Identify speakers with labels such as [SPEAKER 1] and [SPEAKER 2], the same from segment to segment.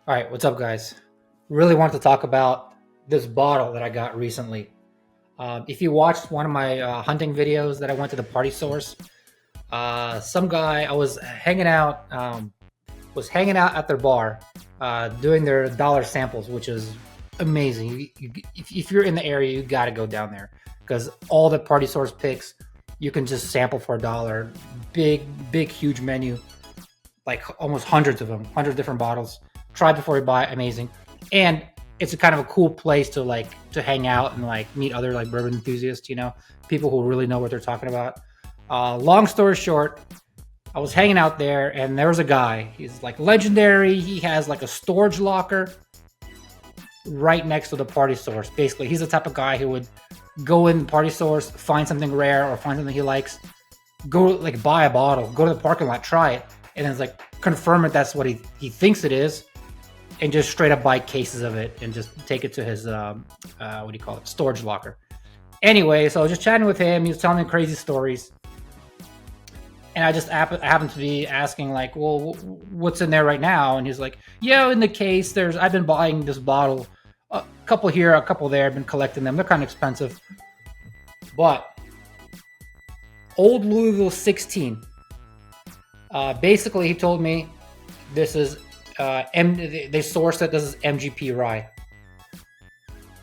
[SPEAKER 1] All right, what's up, guys? Really want to talk about this bottle that I got recently. If you watched one of my hunting videos that I went to the party source, some guy I was hanging out at their bar, doing their dollar samples, which is amazing. If you're in the area, you got to go down there because all the party source picks you can just sample for $1. Big, huge menu, like almost hundreds of them, 100 different bottles. Try before you buy, amazing. And it's a kind of a cool place to hang out and like meet other like bourbon enthusiasts, people who really know what they're talking about. Long story short, I was hanging out there and there was a guy. He's like legendary. He has like a storage locker right next to the party source. Basically, he's the type of guy who would go in the party source, find something rare or find something he likes, go like buy a bottle, go to the parking lot, try it, and then it's like confirm it that's what he thinks it is, and just straight up buy cases of it and just take it to his storage locker. Anyway, so I was just chatting with him. He was telling me crazy stories, and I just happened to be asking like, well, what's in there right now? And he's like, yeah, in the case I've been buying this bottle, a couple here, a couple there. I've been collecting them. They're kind of expensive, but Old Louisville 16. Basically, he told me this is they sourced it. This is MGP rye,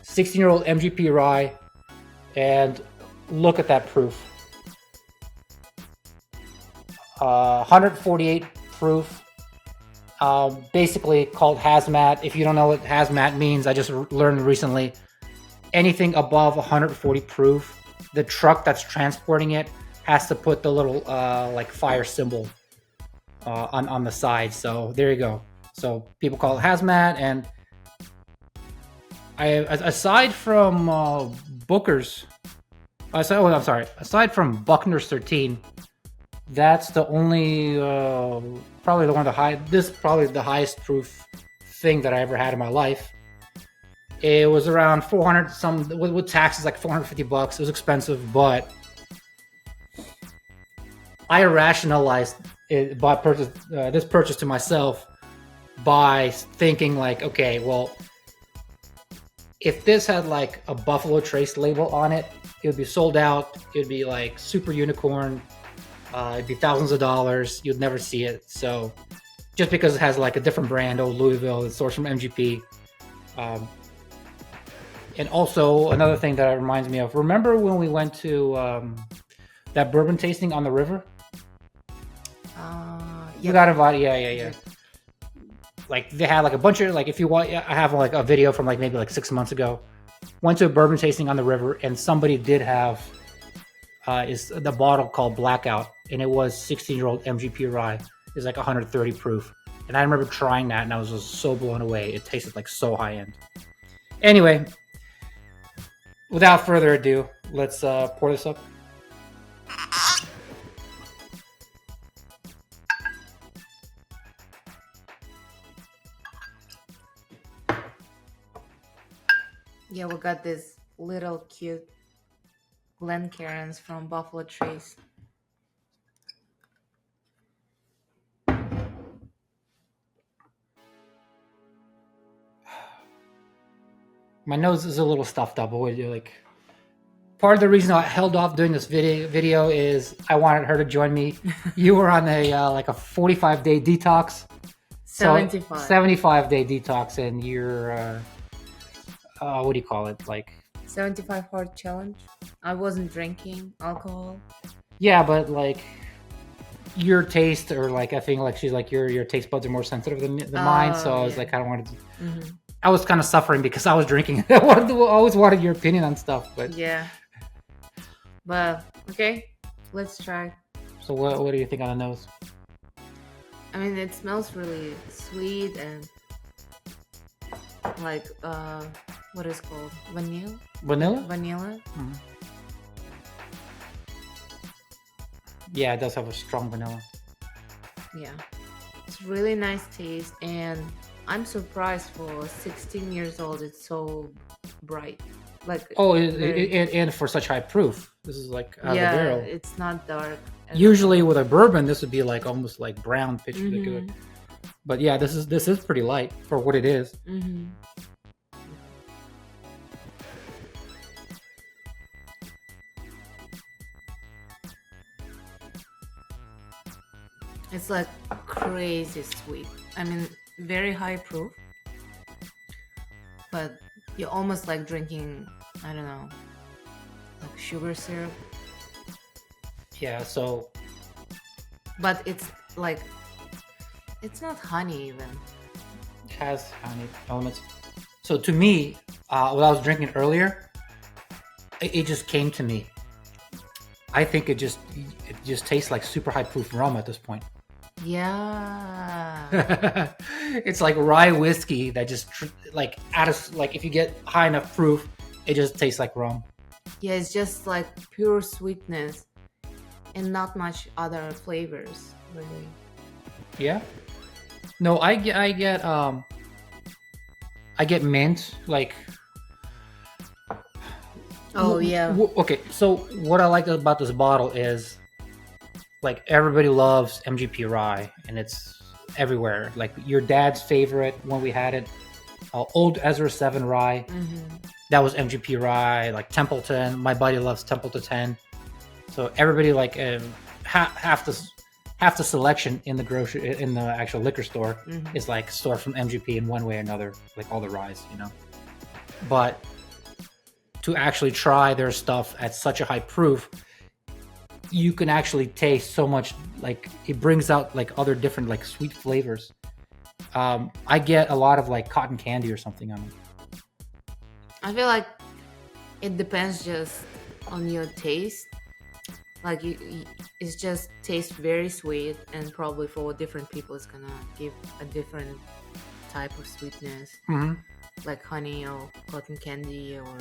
[SPEAKER 1] 16-year-old MGP rye, and look at that proof. 148 proof. Basically called hazmat. If you don't know what hazmat means, I just learned recently. Anything above 140 proof, the truck that's transporting it has to put the little like fire symbol on the side. So there you go. So people call it hazmat. And aside from aside from Buckner's 13, that's the only probably the one of the high. This is probably the highest proof thing that I ever had in my life. It was around 400 some with taxes, like $450. It was expensive, but I rationalized it by this purchase to myself by thinking like, okay, well, if this had like a Buffalo Trace label on it, it would be sold out. It would be like super unicorn. It'd be thousands of dollars. You'd never see it. So just because it has like a different brand, Old Louisville, it's sourced from MGP. And also another thing that it reminds me of, remember when we went to that bourbon tasting on the river? You got invited. Yeah. Like they had like a bunch of, like, if you want, I have like a video from like maybe like 6 months ago. Went to a bourbon tasting on the river, and somebody did have is the bottle called Blackout, and it was 16-year-old MGP rye. It's like 130 proof, and I remember trying that, and I was just so blown away. It tasted like so high end. Anyway, without further ado, let's pour this up.
[SPEAKER 2] Yeah, we got this little cute Glencairns from Buffalo Trace.
[SPEAKER 1] My nose is a little stuffed up, but like, part of the reason I held off doing this video is I wanted her to join me. You were on a like a 45-day detox.
[SPEAKER 2] 75.
[SPEAKER 1] 75-day detox, and you're what do you call it? Like
[SPEAKER 2] 75 hard challenge. I wasn't drinking alcohol.
[SPEAKER 1] Yeah, but like your taste, or like I think like she's like your taste buds are more sensitive than mine. So I was like, I don't want to. Mm-hmm. I was kind of suffering because I was drinking. I always wanted your opinion on stuff, but
[SPEAKER 2] yeah. But okay, let's try.
[SPEAKER 1] So what do you think on the nose?
[SPEAKER 2] I mean, it smells really sweet and like what is it called? Vanilla? Vanilla.
[SPEAKER 1] Mm-hmm. Yeah, it does have a strong vanilla.
[SPEAKER 2] Yeah, it's really nice taste, and I'm surprised for 16 years old. It's so bright. Like
[SPEAKER 1] and for such high proof, this is like out of the barrel.
[SPEAKER 2] It's not dark.
[SPEAKER 1] Usually with a bourbon, this would be like almost like brown pitch liquid. But yeah, this is pretty light for what it is.
[SPEAKER 2] Mm-hmm. It's like crazy sweet. I mean, very high proof, but you're almost like drinking, I don't know, like sugar syrup.
[SPEAKER 1] Yeah, so
[SPEAKER 2] But it's like, it's not honey even.
[SPEAKER 1] it has honey elements. So to me, what I was drinking earlier, it just came to me. I think it just tastes like super high proof rum at this point.
[SPEAKER 2] Yeah.
[SPEAKER 1] It's like rye whiskey that just like like if you get high enough proof, it just tastes like rum.
[SPEAKER 2] Yeah, it's just like pure sweetness and not much other flavors, really.
[SPEAKER 1] Yeah. No, I get mint like.
[SPEAKER 2] Oh, yeah.
[SPEAKER 1] Okay, so what I like about this bottle is like everybody loves MGP rye and it's everywhere. Like your dad's favorite when we had it, old Ezra 7 rye.
[SPEAKER 2] Mm-hmm.
[SPEAKER 1] That was MGP rye. Like Templeton, my buddy loves Templeton 10. So everybody like half the selection in the actual liquor store
[SPEAKER 2] Mm-hmm.
[SPEAKER 1] is like sourced from MGP in one way or another, like all the ryes, you know. But to actually try their stuff at such a high proof, you can actually taste so much. Like it brings out like other different like sweet flavors. I get a lot of like cotton candy or something on it.
[SPEAKER 2] I feel like it depends just on your taste. Like it's just tastes very sweet, and probably for different people, it's gonna give a different type of sweetness,
[SPEAKER 1] Mm-hmm.
[SPEAKER 2] like honey or cotton candy or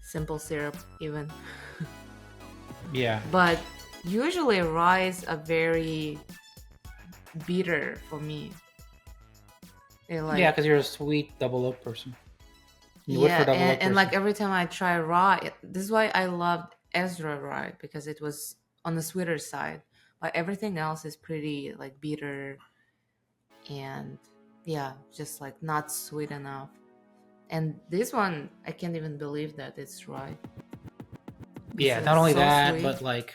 [SPEAKER 2] simple syrup, even.
[SPEAKER 1] Yeah,
[SPEAKER 2] But usually, ryes are very bitter for me. They like
[SPEAKER 1] yeah, because you're a sweet double oak person. You would
[SPEAKER 2] yeah,
[SPEAKER 1] for double oak
[SPEAKER 2] and
[SPEAKER 1] person.
[SPEAKER 2] like every time I try rye, this is why I loved Ezra rye because it was on the sweeter side. But everything else is pretty like bitter and yeah, just like not sweet enough. And this one, I can't even believe that it's rye.
[SPEAKER 1] Yeah,
[SPEAKER 2] It's
[SPEAKER 1] not only
[SPEAKER 2] so
[SPEAKER 1] that,
[SPEAKER 2] sweet.
[SPEAKER 1] but like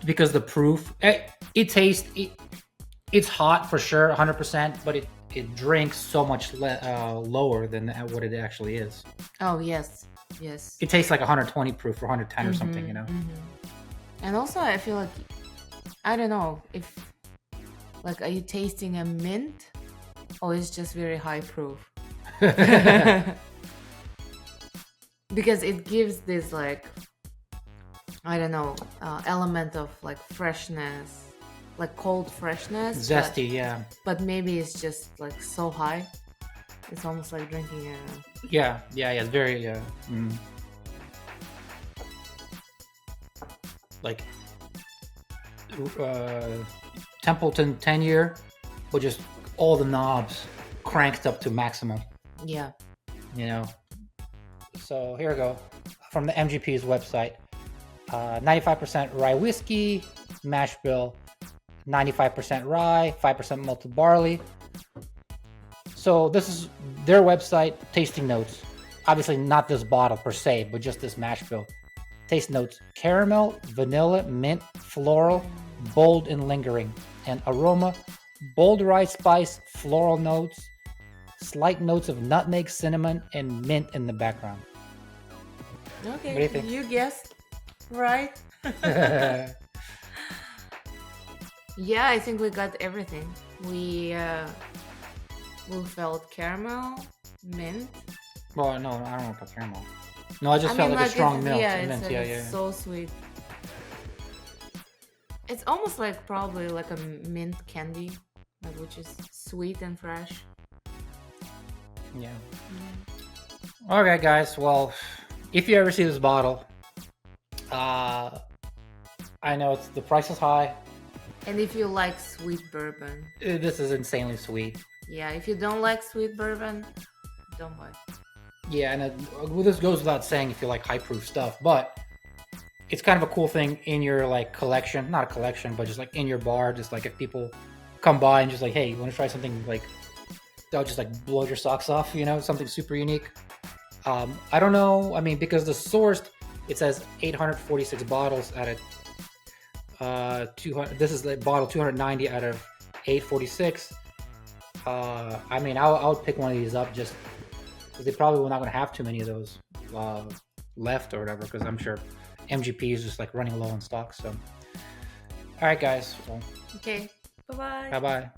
[SPEAKER 1] because the proof, it tastes it's hot for sure, 100%, but it drinks so much lower than what it actually is.
[SPEAKER 2] Oh yes, yes.
[SPEAKER 1] It tastes like 120 proof or 110 or something, you know.
[SPEAKER 2] And also, I feel like I don't know if like are you tasting a mint or it's just very high proof because it gives this like I don't know element of like freshness, like cold freshness,
[SPEAKER 1] Zesty, yeah,
[SPEAKER 2] but maybe it's just like so high. It's almost like drinking a
[SPEAKER 1] yeah. It's very like Templeton 10-year, but just all the knobs cranked up to maximum,
[SPEAKER 2] yeah.
[SPEAKER 1] you know. So here we go from the MGP's website. 95% rye whiskey, mash bill, 95% rye, 5% malted barley. So this is their website tasting notes. Obviously not this bottle per se, but just this mash bill. Taste notes: caramel, vanilla, mint, floral, bold and lingering, and aroma: bold rye spice, floral notes, slight notes of nutmeg, cinnamon, and mint in the background.
[SPEAKER 2] Okay,
[SPEAKER 1] What do you think?
[SPEAKER 2] you guessed right. Yeah, I think we got everything. We felt caramel, mint.
[SPEAKER 1] Well, no, I don't know about caramel. No, I just
[SPEAKER 2] I
[SPEAKER 1] felt
[SPEAKER 2] mean,
[SPEAKER 1] like a strong
[SPEAKER 2] it's,
[SPEAKER 1] milk.
[SPEAKER 2] yeah, it's,
[SPEAKER 1] Mint.
[SPEAKER 2] like,
[SPEAKER 1] Yeah,
[SPEAKER 2] it's so sweet. It's almost like probably like a mint candy, like which is sweet and fresh.
[SPEAKER 1] Yeah. Okay, guys. Well, if you ever see this bottle, I know the price is high.
[SPEAKER 2] And if you like sweet bourbon,
[SPEAKER 1] This is insanely sweet.
[SPEAKER 2] yeah. If you don't like sweet bourbon, don't buy.
[SPEAKER 1] Yeah, and well, this goes without saying if you like high proof stuff, but it's kind of a cool thing in your like collection, not a collection, but just like in your bar, just like if people come by and just like, hey, you want to try something like that'll just like blow your socks off, something super unique. I don't know. I mean, because the sourced, it says 846 bottles out of 200. This is the bottle 290 out of 846. I mean, I would pick one of these up just because they probably will not going to have too many of those left or whatever. Because I'm sure MGP is just like running low on stock. So, all right, guys. So,
[SPEAKER 2] Okay. Bye bye.
[SPEAKER 1] bye bye.